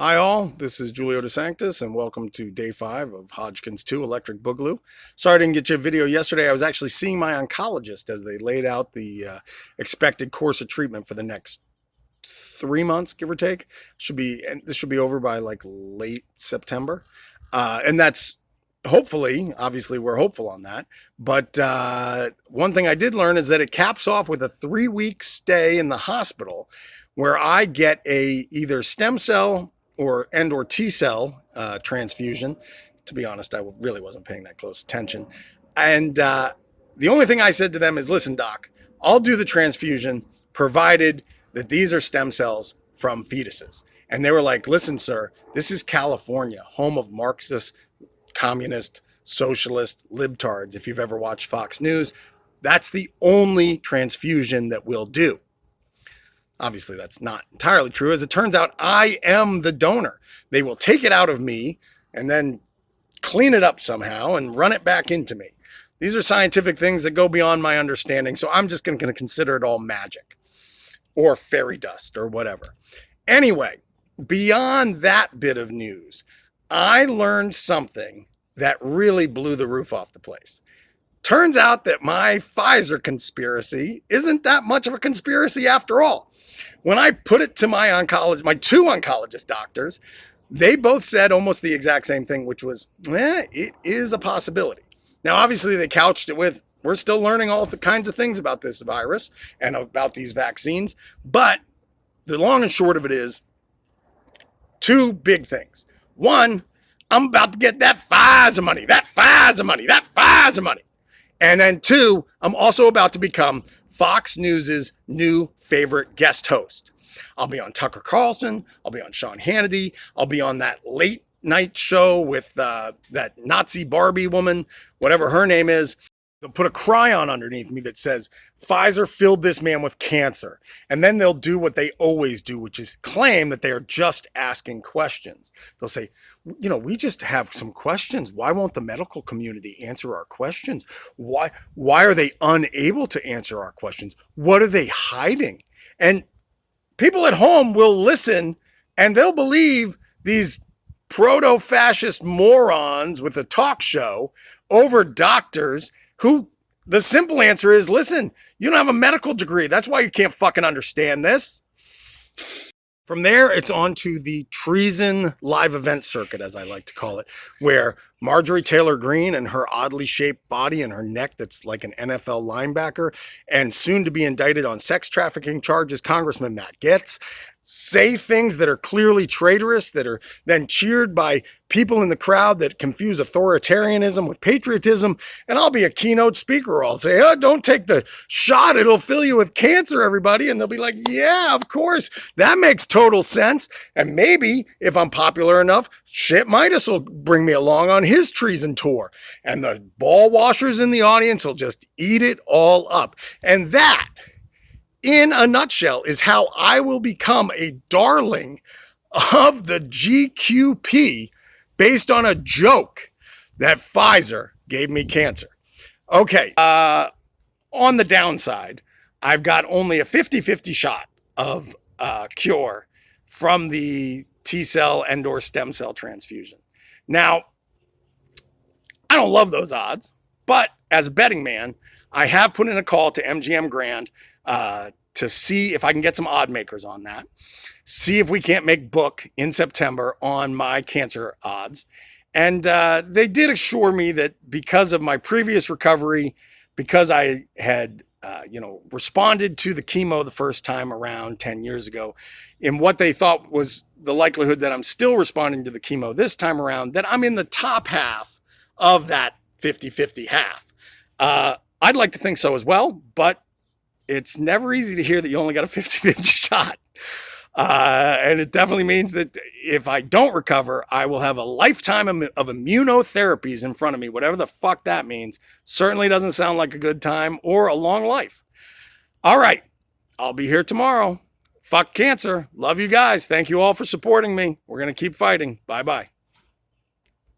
Hi all, this is Julio DeSanctis and welcome to day 5 of Hodgkin's 2 Electric Boogaloo. Sorry I didn't get you a video yesterday. I was actually seeing my oncologist as they laid out the expected course of treatment for the next 3 months, give or take. This should be over by like late September. And that's hopefully, obviously we're hopeful on that. But one thing I did learn is that it caps off with a 3-week stay in the hospital where I get a either stem cell or T cell transfusion. To be honest, I really wasn't paying that close attention. And the only thing I said to them is, listen, doc, I'll do the transfusion provided that these are stem cells from fetuses. And they were like, listen, sir, this is California, home of Marxist, communist, socialist libtards. If you've ever watched Fox News, that's the only transfusion that we'll do. Obviously, that's not entirely true. As it turns out, I am the donor. They will take it out of me and then clean it up somehow and run it back into me. These are scientific things that go beyond my understanding, so I'm just going to consider it all magic or fairy dust or whatever. Anyway, beyond that bit of news, I learned something that really blew the roof off the place. Turns out that my Pfizer conspiracy isn't that much of a conspiracy after all. When I put it to my two oncologist doctors, they both said almost the exact same thing, which was, it is a possibility. Now, obviously, they couched it with, we're still learning all the kinds of things about this virus and about these vaccines. But the long and short of it is two big things. One, I'm about to get that Pfizer money. And then two, I'm also about to become Fox News's new favorite guest host. I'll be on Tucker Carlson. I'll be on Sean Hannity. I'll be on that late night show with that Nazi Barbie woman, whatever her name is. They'll put a cryon underneath me that says, Pfizer filled this man with cancer. And then they'll do what they always do, which is claim that they are just asking questions. They'll say, we just have some questions. Why won't the medical community answer our questions? Why are they unable to answer our questions? What are they hiding? And people at home will listen and they'll believe these proto-fascist morons with a talk show over doctors who the simple answer is, listen, you don't have a medical degree. That's why you can't fucking understand this. From there, it's on to the treason live event circuit, as I like to call it, where Marjorie Taylor Greene and her oddly shaped body and her neck that's like an NFL linebacker and soon to be indicted on sex trafficking charges, Congressman Matt Gaetz, say things that are clearly traitorous, that are then cheered by people in the crowd that confuse authoritarianism with patriotism. And I'll be a keynote speaker. I'll say, don't take the shot. It'll fill you with cancer, everybody. And they'll be like, yeah, of course. That makes total sense. And maybe if I'm popular enough, shit, Midas will bring me along on his Treason Tour. And the ball washers in the audience will just eat it all up. And that, in a nutshell, is how I will become a darling of the GQP based on a joke that Pfizer gave me cancer. Okay, on the downside, I've got only a 50-50 shot of cure from the T-cell and/or stem cell transfusion. Now, I don't love those odds, but as a betting man, I have put in a call to MGM Grand to see if I can get some odd makers on that. See if we can't make book in September on my cancer odds. And they did assure me that because of my previous recovery, because I had, responded to the chemo the first time around 10 years ago, in what they thought was the likelihood that I'm still responding to the chemo this time around, that I'm in the top half of that 50-50 half. I'd like to think so as well, but it's never easy to hear that you only got a 50-50 shot. And it definitely means that if I don't recover, I will have a lifetime of immunotherapies in front of me, whatever the fuck that means. Certainly doesn't sound like a good time or a long life. All right. I'll be here tomorrow. Fuck cancer. Love you guys. Thank you all for supporting me. We're going to keep fighting. Bye-bye.